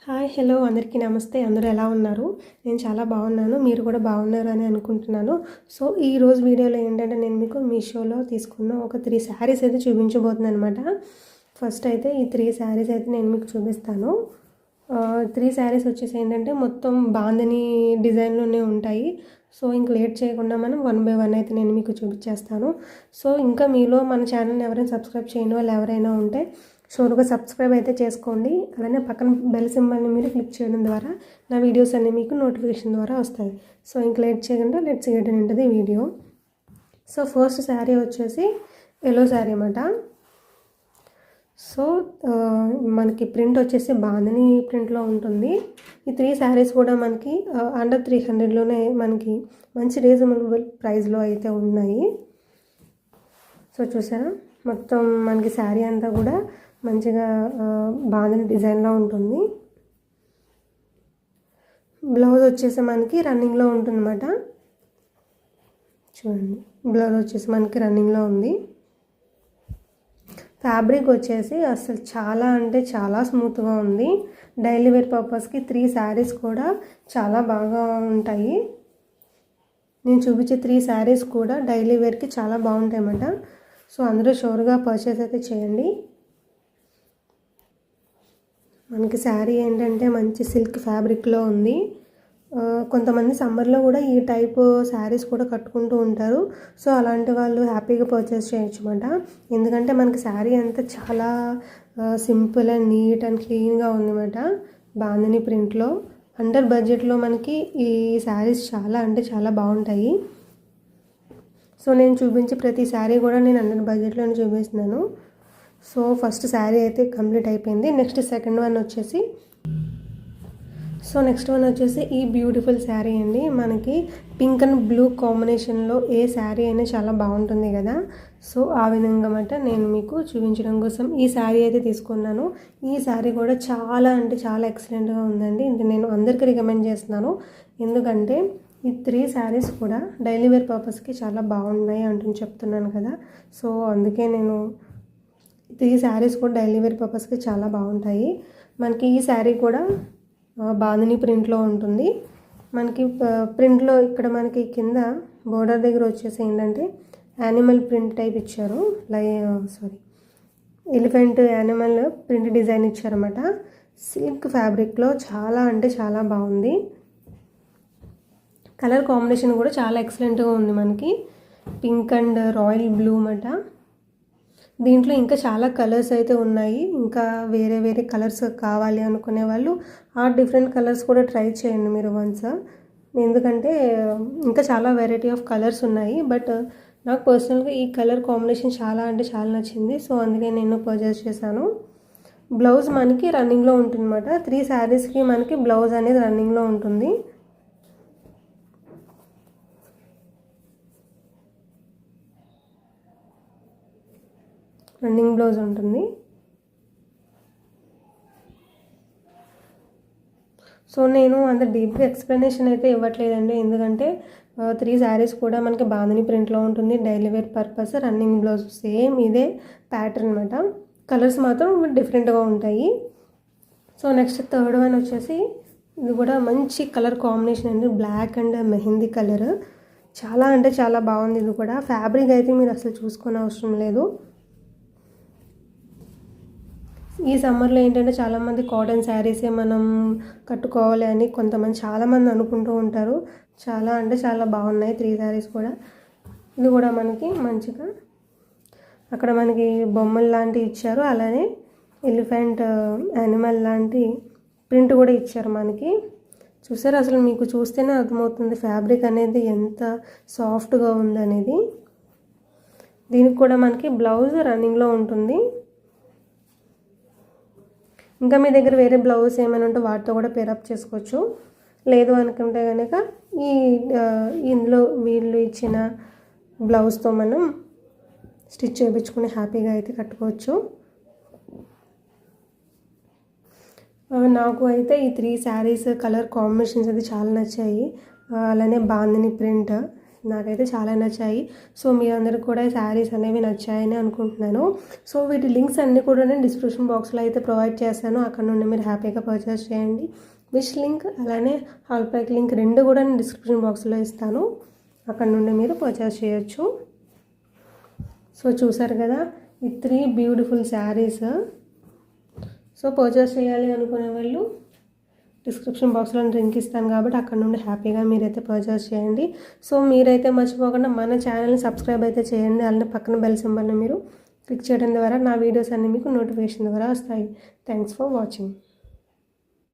Hi hello అందరికీ నమస్తే. అందరూ ఎలా ఉన్నారు? నేను చాలా బాగున్నాను. మీరు కూడా బాగున్నారు అని అనుకుంటున్నాను. సో ఈరోజు వీడియోలో ఏంటంటే నేను మీకు మీషోలో తీసుకున్న ఒక 3 శారీస్ అయితే చూపించబోతున్నాను అనమాట. ఫస్ట్ అయితే ఈ 3 శారీస్ అయితే నేను మీకు చూపిస్తాను. 3 శారీస్ వచ్చేసి ఏంటంటే మొత్తం బాందిని డిజైన్లోనే ఉంటాయి. సో ఇంక లేట్ చేయకుండా మనం 1 బై 1 అయితే నేను మీకు చూపించేస్తాను. సో ఇంకా మీలో మన ఛానల్ని ఎవరైనా సబ్స్క్రైబ్ చేయని వాళ్ళు ఎవరైనా ఉంటే షూర్గా సబ్స్క్రైబ్ అయితే చేసుకోండి. అలానే పక్కన బెల్ సింబల్ని మీరు క్లిక్ చేయడం ద్వారా నా వీడియోస్ అన్నీ మీకు నోటిఫికేషన్ ద్వారా వస్తాయి. సో ఇంక లేట్ చేయకుండా లెట్స్ గెట్ ఉంటుంది వీడియో. సో ఫస్ట్ శారీ వచ్చేసి ఎల్లో శారీ అన్నమాట. సో మనకి ప్రింట్ వచ్చేసి బాందిని ప్రింట్లో ఉంటుంది. ఈ 3 శారీస్ కూడా మనకి అండర్ 300లోనే మనకి మంచి రీజనబుల్ ప్రైస్లో అయితే ఉన్నాయి. సో చూసారా, మొత్తం మనకి శారీ అంతా కూడా మంచిగా బాందిని డిజైన్లో ఉంటుంది. బ్లౌజ్ వచ్చేసి మనకి రన్నింగ్లో ఉంటుందన్నమాట. చూడండి, బ్లౌజ్ వచ్చేసి మనకి రన్నింగ్లో ఉంది. ఫ్యాబ్రిక్ వచ్చేసి అసలు చాలా అంటే చాలా స్మూత్గా ఉంది. డైలీ వేర్ పర్పస్కి 3 శారీస్ కూడా చాలా బాగా ఉంటాయి. నేను చూపించే 3 శారీస్ కూడా డైలీ వేర్కి చాలా బాగుంటాయి అన్నమాట. సో అందరూ షూర్గా పర్చేస్ అయితే చేయండి. మనకి శారీ ఏంటంటే మంచి సిల్క్ ఫ్యాబ్రిక్లో ఉంది. కొంతమంది సమ్మర్లో కూడా ఈ టైప్ శారీస్ కూడా కట్టుకుంటూ ఉంటారు. సో అలాంటి వాళ్ళు హ్యాపీగా పర్చేస్ చేయొచ్చు అన్నమాట. ఎందుకంటే మనకి శారీ అంతా చాలా సింపుల్ అండ్ నీట్ అండ్ క్లీన్గా ఉందన్నమాట. బాందిని ప్రింట్లో అండర్ బడ్జెట్లో మనకి ఈ శారీస్ చాలా అంటే చాలా బాగుంటాయి. సో నేను చూపించే ప్రతి శారీ కూడా నేను అండర్ బడ్జెట్లోనే చూపిస్తున్నాను. సో ఫస్ట్ శారీ అయితే కంప్లీట్ అయిపోయింది. నెక్స్ట్ సెకండ్ వన్ వచ్చేసి ఈ బ్యూటిఫుల్ శారీ అండి. మనకి పింక్ అండ్ బ్లూ కాంబినేషన్లో ఏ శారీ అయినా చాలా బాగుంటుంది కదా. సో ఆ విధంగా అన్నమాట నేను మీకు చూపించడం కోసం ఈ శారీ అయితే తీసుకున్నాను. ఈ శారీ కూడా చాలా అంటే చాలా ఎక్సలెంట్గా ఉందండి. ఇది నేను అందరికీ రికమెండ్ చేస్తున్నాను. ఎందుకంటే ఈ 3 శారీస్ కూడా డైలీ వేర్ పర్పస్కి చాలా బాగున్నాయి అంటూ చెప్తున్నాను కదా. సో అందుకే నేను 3 శారీస్ కూడా డైలీ వేర్ పర్పస్కి చాలా బాగుంటాయి. మనకి ఈ శారీ కూడా బాందిని ప్రింట్లో ఉంటుంది. మనకి ప్రింట్లో ఇక్కడ మనకి కింద బోర్డర్ దగ్గర వచ్చేసి ఏంటంటే యానిమల్ ప్రింట్ టైప్ ఇచ్చారు. ఎలిఫెంట్ యానిమల్ ప్రింట్ డిజైన్ ఇచ్చారన్నమాట. సిల్క్ ఫ్యాబ్రిక్లో చాలా అంటే చాలా బాగుంది. కలర్ కాంబినేషన్ కూడా చాలా ఎక్సలెంట్గా ఉంది. మనకి పింక్ అండ్ రాయల్ బ్లూ అన్నమాట. దీంట్లో ఇంకా చాలా కలర్స్ అయితే ఉన్నాయి. ఇంకా వేరే వేరే కలర్స్ కావాలి అనుకునే వాళ్ళు ఆ డిఫరెంట్ కలర్స్ కూడా ట్రై చేయండి మీరు వన్స్. ఎందుకంటే ఇంకా చాలా వెరైటీ ఆఫ్ కలర్స్ ఉన్నాయి. బట్ నాకు పర్సనల్గా ఈ కలర్ కాంబినేషన్ చాలా అంటే చాలా నచ్చింది. సో అందుకే నేను పర్చేస్ చేశాను. బ్లౌజ్ మనకి రన్నింగ్లో ఉంటుందన్నమాట. 3 శారీస్కి మనకి బ్లౌజ్ అనేది రన్నింగ్లో ఉంటుంది. రన్నింగ్ బ్లౌజ్ ఉంటుంది. సో నేను అంత డీప్గా ఎక్స్ప్లెనేషన్ అయితే ఇవ్వట్లేదండి. ఎందుకంటే 3 శారీస్ కూడా మనకి బాందిని ప్రింట్లో ఉంటుంది. Daily wear purpose running blouse same ఇదే ప్యాటర్న్ అన్నమాట. కలర్స్ మాత్రం డిఫరెంట్గా ఉంటాయి. సో నెక్స్ట్ థర్డ్ వన్ వచ్చేసి ఇది కూడా మంచి కలర్ కాంబినేషన్ అండి. బ్లాక్ అండ్ మెహందీ కలర్ చాలా అంటే చాలా బాగుంది. ఇది కూడా ఫ్యాబ్రిక్ అయితే మీరు అసలు చూసుకునే అవసరం లేదు. ఈ సమ్మర్లో ఏంటంటే చాలామంది కాటన్ శారీసే మనం కట్టుకోవాలి అని చాలామంది అనుకుంటూ ఉంటారు. చాలా అంటే చాలా బాగున్నాయి 3 శారీస్ కూడా. ఇది కూడా మనకి మంచిగా అక్కడ మనకి బొమ్మలు లాంటివి ఇచ్చారు. అలానే ఎలిఫెంట్ యానిమల్ లాంటి ప్రింట్ కూడా ఇచ్చారు మనకి. చూసారు, అసలు మీకు చూస్తేనే అర్థమవుతుంది ఫ్యాబ్రిక్ అనేది ఎంత సాఫ్ట్గా ఉందనేది. దీనికి కూడా మనకి బ్లౌజ్ రన్నింగ్లో ఉంటుంది. ఇంకా మీ దగ్గర వేరే బ్లౌజ్ ఏమైనా ఉంటే వాటితో కూడా పేరప్ చేసుకోవచ్చు. లేదు అనుకుంటే కనుక ఇందులో వీళ్ళు ఇచ్చిన బ్లౌజ్తో మనం స్టిచ్ చేయించుకుని హ్యాపీగా అయితే కట్టుకోవచ్చు. నాకు అయితే ఈ 3 శారీస్ కలర్ కాంబినేషన్స్ అయితే చాలా నచ్చాయి. అలానే బాందిని ప్రింట్ నాకైతే చాలా నచ్చాయి. సో మీరందరికీ కూడా ఈ శారీస్ అనేవి నచ్చాయని అనుకుంటున్నాను. సో వీటి లింక్స్ అన్నీ కూడా నేను డిస్క్రిప్షన్ బాక్స్లో అయితే ప్రొవైడ్ చేశాను. అక్కడ నుండి మీరు హ్యాపీగా పర్చేస్ చేయండి. విష్ లింక్ అలానే హాల్ ప్యాక్ లింక్ 2 కూడా నేను డిస్క్రిప్షన్ బాక్స్లో ఇస్తాను. అక్కడ నుండి మీరు పర్చేస్ చేయొచ్చు. సో చూసారు కదా ఈ 3 బ్యూటిఫుల్ శారీస్. సో పర్చేస్ చేయాలి అనుకునే వాళ్ళు డిస్క్రిప్షన్ బాక్స్లో లింక్ ఇస్తాను కాబట్టి అక్కడ నుండి హ్యాపీగా మీరైతే పర్చేస్ చేయండి. సో మీరైతే మర్చిపోకుండా మన ఛానల్ని సబ్స్క్రైబ్ అయితే చేయండి. అలానే పక్కన బెల్ సింబల్ని మీరు క్లిక్ చేయడం ద్వారా నా వీడియోస్ అన్నీ మీకు నోటిఫికేషన్ ద్వారా వస్తాయి. Thanks for watching.